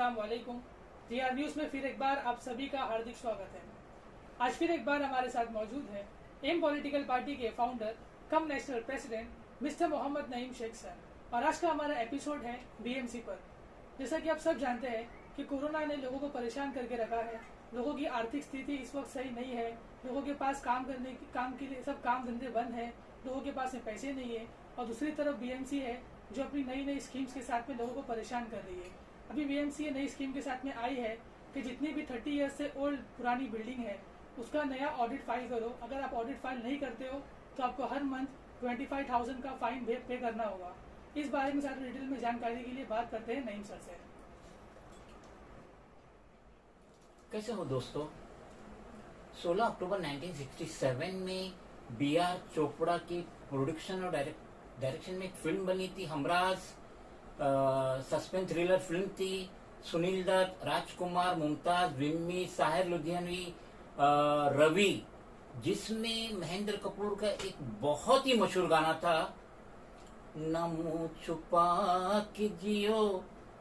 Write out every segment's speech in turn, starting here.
अस्सलाम वालेकुम। TR news में फिर एक बार आप सभी का हार्दिक स्वागत है। आज फिर एक बार हमारे साथ मौजूद है एम पॉलिटिकल पार्टी के founder cum national president mister Mohammed Naeem Sheikh sir, और आज का हमारा एपिसोड है बीएमसी पर। जैसा कि आप सब जानते हैं कि कोरोना ने लोगों को परेशान करके रखा है। लोगों की आर्थिक स्थिति इस वक्त सही नहीं है। लोगों के पास काम के लिए सब काम धंधे बंद है। लोगों के पास में पैसे नहीं है। और दूसरी तरफ बीएमसी है जो अपनी नई नई स्कीम्स के साथ में लोगों को परेशान कर रही है। अभी बीएमसी नई स्कीम के साथ में आई है कि जितनी भी 30 ईयर्स से ओल्ड पुरानी बिल्डिंग है उसका नया ऑडिट फाइल करो। अगर आप ऑडिट फाइल नहीं करते हो तो आपको हर मंथ 25,000 का फाइन पे करना होगा। इस बारे में ज़्यादा डिटेल में जानकारी के लिए बात करते हैं नईम सर से। कैसे हो दोस्तों? 16 अक्टूबर 1967 में बी.आर. चोपड़ा की प्रोडक्शन और डायरेक्शन में एक फिल्म बनी थी हमराज। सस्पेंस थ्रिलर फिल्म थी। सुनील दत्त, राजकुमार, मुमताज, विम्मी, साहिर लुधियानवी, रवि, जिसमें महेंद्र कपूर का एक बहुत ही मशहूर गाना था, न मुंह छुपा के जियो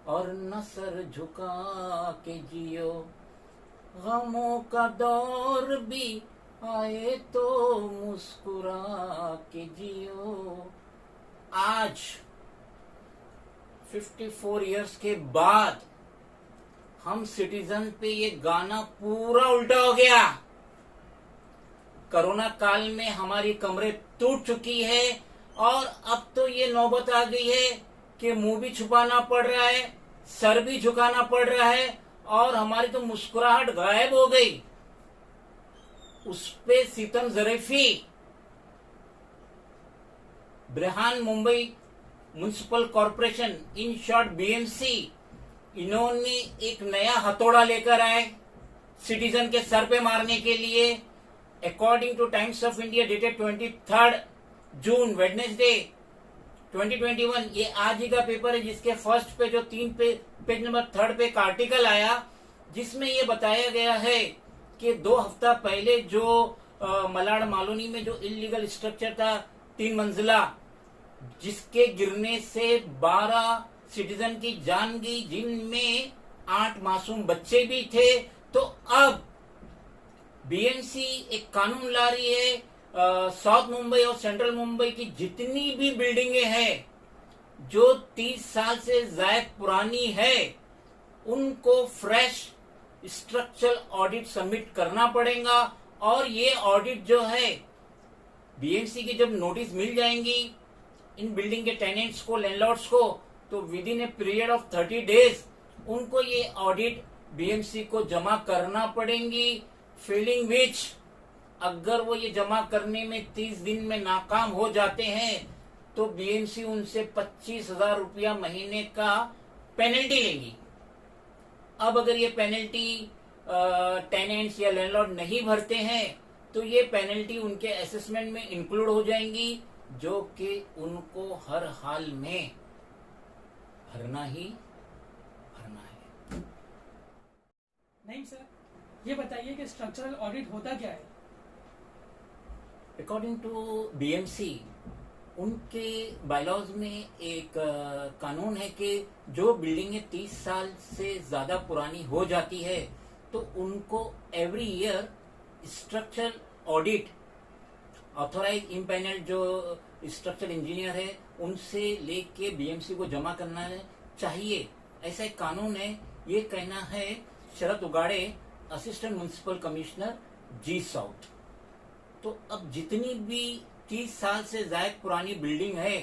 और न सर झुका के जियो, गमों का दौर भी आए तो मुस्कुरा के जियो। आज 54 इयर्स के बाद हम सिटीजन पे ये गाना पूरा उल्टा हो गया। कोरोना काल में हमारी कमरें टूट चुकी है और अब तो ये नौबत आ गई है कि मुंह भी छुपाना पड़ रहा है, सर भी झुकाना पड़ रहा है और हमारी तो मुस्कुराहट गायब हो गई। उस पे सीतम जरैफी, Brihanmumbai municipal corporation, in short BMC, इन्होंने एक नया हथौड़ा लेकर आए सिटीजन के सर पे मारने के लिए। According two times of India dated 23 June Wednesday 2021, ये आज ही का पेपर है जिसके फर्स्ट पे जो पेज नंबर 3 पे एक आर्टिकल आया जिसमें ये बताया गया है कि 2 हफ्ता पहले जो मलाड मालोनी में जो इलीगल स्ट्रक्चर था 3 मंजिला, जिसके गिरने से 12 सिटीजन की जान गई, जिनमें 8 मासूम बच्चे भी थे। तो अब बीएमसी एक कानून ला रही है साउथ मुंबई और सेंट्रल मुंबई की जितनी भी बिल्डिंगें हैं जो 30 साल से ज्यादा पुरानी है, उनको फ्रेश स्ट्रक्चरल ऑडिट सबमिट करना पड़ेगा। और ये ऑडिट जो है बीएमसी की जब नोटिस मिल जाएंगी इन बिल्डिंग के टेनेंट्स को, लैंडलॉर्ड्स को, तो with in a period of 30 days उनको ये ऑडिट बीएमसी को जमा करना पड़ेंगी। फेलिंग विच, अगर वो ये जमा करने में 30 दिन में नाकाम हो जाते हैं तो बीएमसी उनसे 25,000 रुपया महीने का पेनल्टी लेंगी। अब अगर ये पेनल्टी टेनेंट्स या लैंडलॉर्ड नहीं भरते हैं तो ये पेनल्टी उनके असेसमेंट में इंक्लूड हो जाएंगी, जो कि उनको हर हाल में भरना ही भरना है। नहीं सर, ये बताइए कि स्ट्रक्चरल ऑडिट होता क्या है? अकॉर्डिंग टू बीएमसी, उनके बायलॉज में एक कानून है कि जो बिल्डिंगें 30 साल से ज्यादा पुरानी हो जाती है तो उनको every year structural audit authorise empanel जो स्ट्रक्चरल इंजीनियर है उनसे लेके बीएमसी को जमा करना चाहिए। ऐसा एक कानून है। ये कहना है शरद उगाड़े, असिस्टेंट म्युनिसिपल कमिश्नर जी साउथ। तो अब जितनी भी 30 साल से ज्यादा पुरानी बिल्डिंग है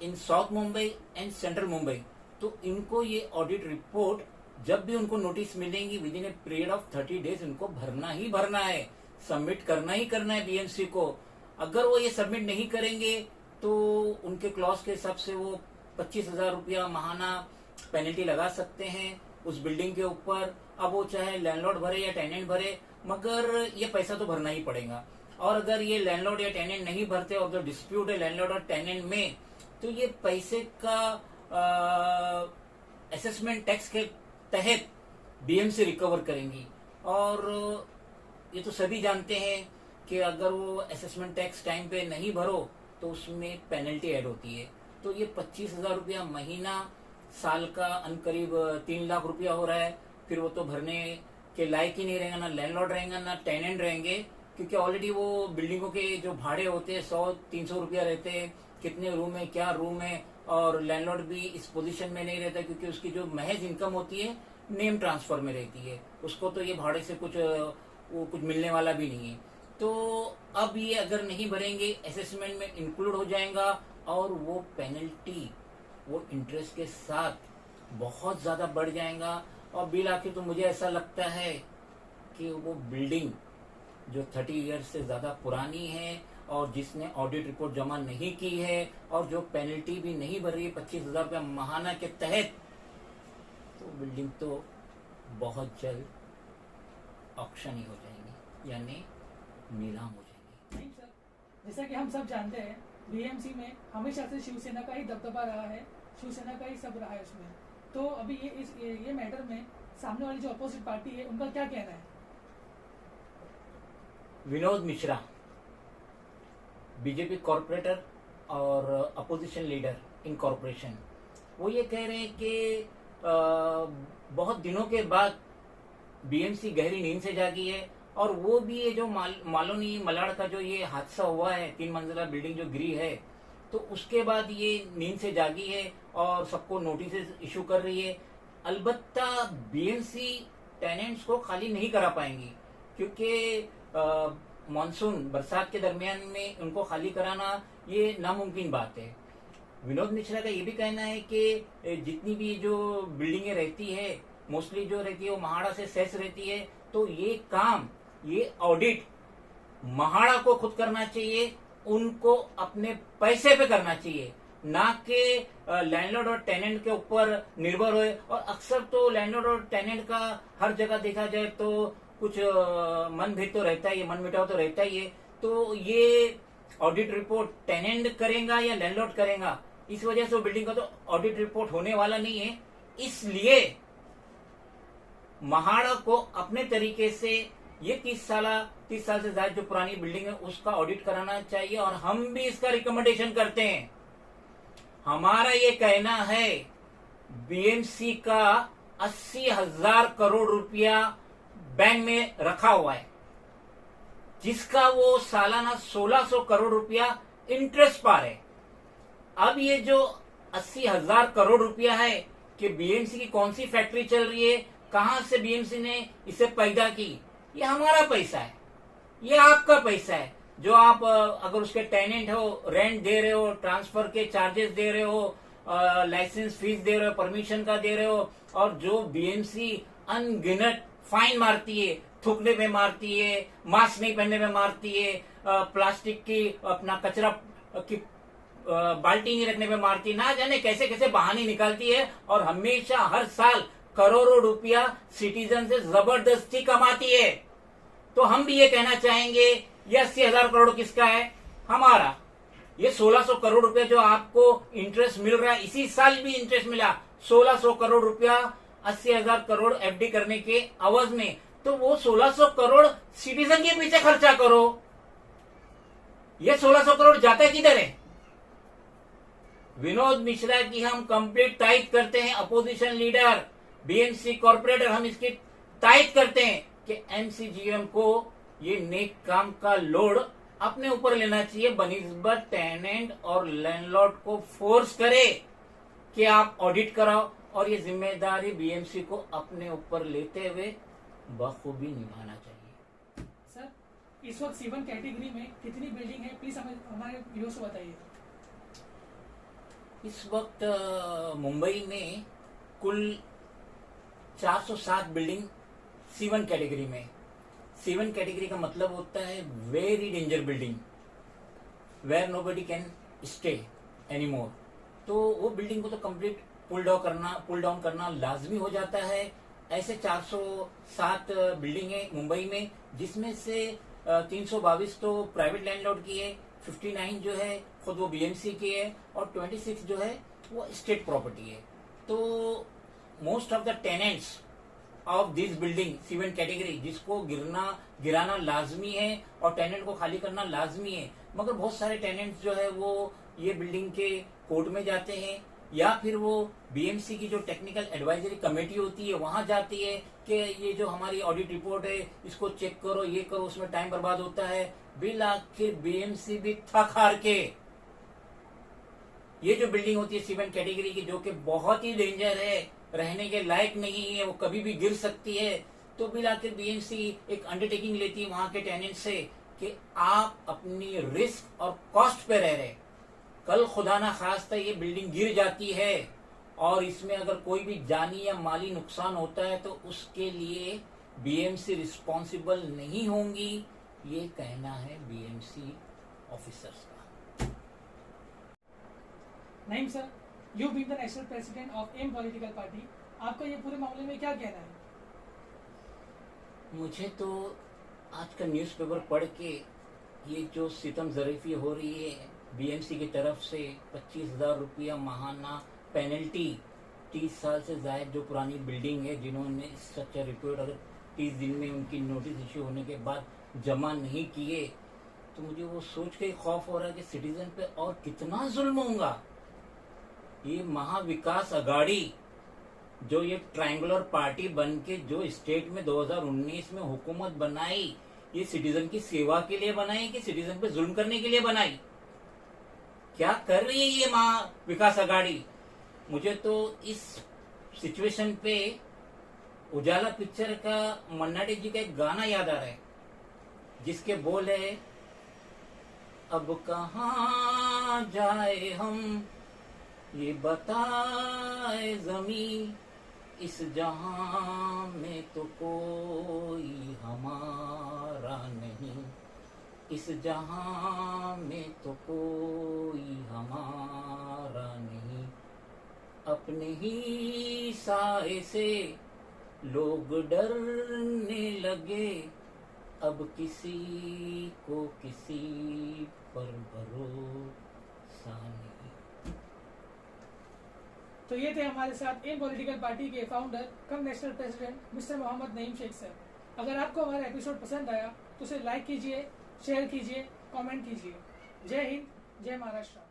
in south Mumbai and central Mumbai, तो इनको ये ऑडिट रिपोर्ट जब भी उनको नोटिस मिलेंगी with in a period of 30 days इनको भरना ही भरना है, सबमिट करना ही करना है बीएमसी को। अगर वो ये सबमिट नहीं करेंगे तो उनके क्लॉज के हिसाब से वो 25,000 रुपया महाना पेनल्टी लगा सकते हैं उस बिल्डिंग के ऊपर। अब वो चाहे लैंडलॉर्ड भरे या टेनेंट भरे, मगर ये पैसा तो भरना ही पड़ेगा। और अगर ये लैंडलॉर्ड या टेनेंट नहीं भरते और जो डिस्प्यूट है लैंडलॉर्ड और टेनेंट में, तो ये पैसे का असेसमेंट टैक्स के तहत बीएमसी रिकवर करेंगी। और ये तो सभी जानते हैं कि अगर वो असेसमेंट टैक्स टाइम पे नहीं भरो तो उसमें पेनल्टी ऐड होती है। तो ये 25,000 रुपया महीना साल का अनकरीब 3 लाख रुपया हो रहा है, फिर वो तो भरने के लायक ही नहीं रहेगा, ना लैंडलॉर्ड रहेगा ना टेनेंट रहेंगे, क्योंकि ऑलरेडी वो बिल्डिंगों के जो भाड़े होते हैं 100-300 रुपया रहते हैं, कितने रूम है, क्या रूम है, और लैंडलॉर्ड भी इस पोजीशन में नहीं रहता क्योंकि उसकी जो महज इनकम होती है नेम ट्रांसफर में रहती है, उसको तो ये भाड़े से कुछ मिलने वाला भी नहीं है। तो अब ये अगर नहीं भरेंगे असेसमेंट में इंक्लूड हो जाएगा, और वो पेनल्टी वो इंटरेस्ट के साथ बहुत ज़्यादा बढ़ जाएगा, और बिल आखिर तो मुझे ऐसा लगता है कि वो बिल्डिंग जो 30 ईयर्स से ज़्यादा पुरानी है और जिसने ऑडिट रिपोर्ट जमा नहीं की है और जो पेनल्टी भी नहीं भर रही है 25,000 रुपया माहाना के तहत, तो बिल्डिंग तो बहुत जल्द ऑक्शन ही हो जाएंगी, यानी नीलाम हो जाएंगी। नहीं सर, जैसा कि हम सब जानते हैं बीएमसी में हमेशा से शिवसेना का ही दबदबा रहा है, शिवसेना का ही सब रहा है उसमें। तो अभी ये मैटर में सामने वाली जो अपोजिट पार्टी है उनका क्या कहना है? विनोद मिश्रा बीजेपी कॉर्पोरेटर और अपोजिशन लीडर इन कॉर्पोरेशन, वो ये कह रहे हैं कि बहुत दिनों के बाद बीएमसी गहरी नींद से जागी है, और वो भी ये जो मालोनी मलाड़ का जो ये हादसा हुआ है, 3 मंजिला बिल्डिंग जो गिरी है, तो उसके बाद ये नींद से जागी है और सबको नोटिस इशू कर रही है। अलबत्ता बीएमसी टेनेंट्स को खाली नहीं करा पाएंगी, क्योंकि मानसून बरसात के दरमियान में उनको खाली कराना ये नामुमकिन बात है। विनोद मिश्रा का ये भी कहना है कि जितनी भी जो बिल्डिंगें रहती है मोस्टली जो रहती है वो महाड़ा से सेस रहती है, तो ये काम, ये ऑडिट महाड़ा को खुद करना चाहिए, उनको अपने पैसे पे करना चाहिए, ना कि लैंडलॉर्ड और टेनेंट के ऊपर निर्भर होए। और अक्सर तो लैंडलॉर्ड और टेनेंट का हर जगह देखा जाए तो कुछ मनभेद तो रहता ही है, मनमुटाव तो रहता ही है। तो ये ऑडिट रिपोर्ट टेनेंट करेगा या लैंडलॉर्ड करेगा, इस वजह से बिल्डिंग का तो ऑडिट रिपोर्ट होने वाला नहीं है। इसलिए महाड़ा को अपने तरीके से ये 30 साल से ज्यादा जो पुरानी बिल्डिंग है उसका ऑडिट कराना चाहिए, और हम भी इसका रिकमेंडेशन करते हैं। हमारा ये कहना है बीएमसी का 80,000 करोड़ रुपया बैंक में रखा हुआ है, जिसका वो सालाना 1,600 करोड़ रुपया इंटरेस्ट पा रहे। अब ये जो 80,000 करोड़ रुपया है कि बीएमसी की कौन सी फैक्ट्री चल रही है, कहां से बीएमसी ने इसे पैदा की, ये हमारा पैसा है, ये आपका पैसा है, जो आप अगर उसके टेनेंट हो, रेंट दे रहे हो, ट्रांसफर के चार्जेस दे रहे हो, लाइसेंस फीस दे रहे हो, परमिशन का दे रहे हो, और जो बीएमसी अनगिनत फाइन मारती है, थूकने पे मारती है, मास्क नहीं पहनने पे मारती है, प्लास्टिक की अपना कचरा की बाल्टी नहीं रखने पे मारती है, ना जाने कैसे कैसे बहाने निकालती है, और हमेशा हर साल करोड़ों रुपया सिटीजन से जबरदस्ती कमाती है। तो हम भी ये कहना चाहेंगे ये 80,000 करोड़ किसका है? हमारा। ये 1,600 करोड़ रुपया जो आपको इंटरेस्ट मिल रहा है, इसी साल भी इंटरेस्ट मिला 1,600 करोड़ रुपया 80,000 करोड़ एफडी करने के अवज में, तो वो 1,600 करोड़ सिटीजन के पीछे खर्चा करो। ये 1,600 करोड़ जाता किधर है? विनोद मिश्रा की हम कंप्लीट तायद करते हैं, अपोजिशन लीडर, बीएमसी कॉर्पोरेटर, हम इसकी तायद करते हैं कि एमसीजीएम को ये नेक काम का लोड अपने ऊपर लेना चाहिए, बनिस्बत टेनेंट और लैंडलॉर्ड को फोर्स करे कि आप ऑडिट कराओ, और ये जिम्मेदारी बीएमसी को अपने ऊपर लेते हुए बखूबी निभाना चाहिए। सर, इस वक्त C1 कैटेगरी में कितनी बिल्डिंग है, प्लीज हमारे व्यूअर्स को बताइए। इस वक्त मुंबई में कुल 407 बिल्डिंग C1 कैटेगरी में। C1 कैटेगरी का मतलब होता है very danger building, where nobody can stay anymore. तो वो बिल्डिंग को तो कंप्लीट पुल डाउन करना लाजमी हो जाता है। ऐसे 407 बिल्डिंग है मुंबई में, जिसमें से 322 तो प्राइवेट लैंडलॉर्ड की है, 59 जो है खुद वो बीएमसी की है, और 26 जो है वो स्टेट प्रॉपर्टी है। तो most of the tenants of this building C1 category, जिसको गिराना लाजमी है और टेनेंट को खाली करना लाजमी है, मगर बहुत सारे टेनेंट्स जो है वो ये बिल्डिंग के कोर्ट में जाते हैं, या फिर वो बीएमसी की जो टेक्निकल एडवाइजरी कमेटी होती है वहां जाती है कि ये जो हमारी ऑडिट रिपोर्ट है इसको चेक करो, ये करो, उसमें टाइम बर्बाद होता है। बिल आखिर बीएमसी भी थक हार के ये जो बिल्डिंग होती है C1 कैटेगरी की, जो कि बहुत ही डेंजर है, रहने के लायक नहीं है, वो कभी भी गिर सकती है, तो बिल आखिर बीएमसी एक अंडरटेकिंग लेती है वहां के टेनेंट से कि आप अपनी रिस्क और कॉस्ट पे रह रहे, कल खुदा ना खास्ता ये बिल्डिंग गिर जाती है और इसमें अगर कोई भी जानी या माली नुकसान होता है तो उसके लिए बीएमसी रिस्पॉन्सिबल नहीं होंगी, ये कहना है बीएमसी ऑफिसर्स का। Naeem sir, you being the national president of M political party, आपका ये पूरे मामले में क्या कहना है? मुझे तो आज का न्यूज़पेपर पढ़ के ये जो सितम ज़रीफी हो रही है बीएमसी की तरफ से 25,000 रुपया माहाना पेनल्टी, 30 साल से ज़ायद जो पुरानी बिल्डिंग है जिन्होंने सच रिपोर्ट अगर 30 दिन में उनकी नोटिस इश्यू होने के बाद जमा नहीं किए, तो मुझे वो सोच के खौफ हो रहा है कि सिटीजन पे और कितना जुल्म होगा। ये महाविकास अघाड़ी जो ये ट्रायंगुलर पार्टी बन के जो स्टेट में 2019 में हुकूमत बनाई, ये सिटीजन की सेवा के लिए बनाई कि सिटीजन पे जुल्म करने के लिए बनाई? क्या कर रही है ये महाविकास अघाड़ी? मुझे तो इस सिचुएशन पे उजाला पिक्चर का मन्ना डे जी का एक गाना याद आ रहा है जिसके बोल है, अब कहाँ जाए हम ये बताए ज़मीं, इस जहां में तो कोई हमारा नहीं, इस जहां में तो कोई हमारा नहीं, अपने ही साए से लोग डरने लगे, अब किसी को किसी पर भरोसा नहीं। तो ये थे हमारे साथ एम पॉलिटिकल पार्टी के founder cum national president mister Mohammed Naeem Sheikh sir. अगर आपको हमारा एपिसोड पसंद आया तो उसे लाइक कीजिए, शेयर कीजिए, कमेंट कीजिए। जय हिंद, जय महाराष्ट्र।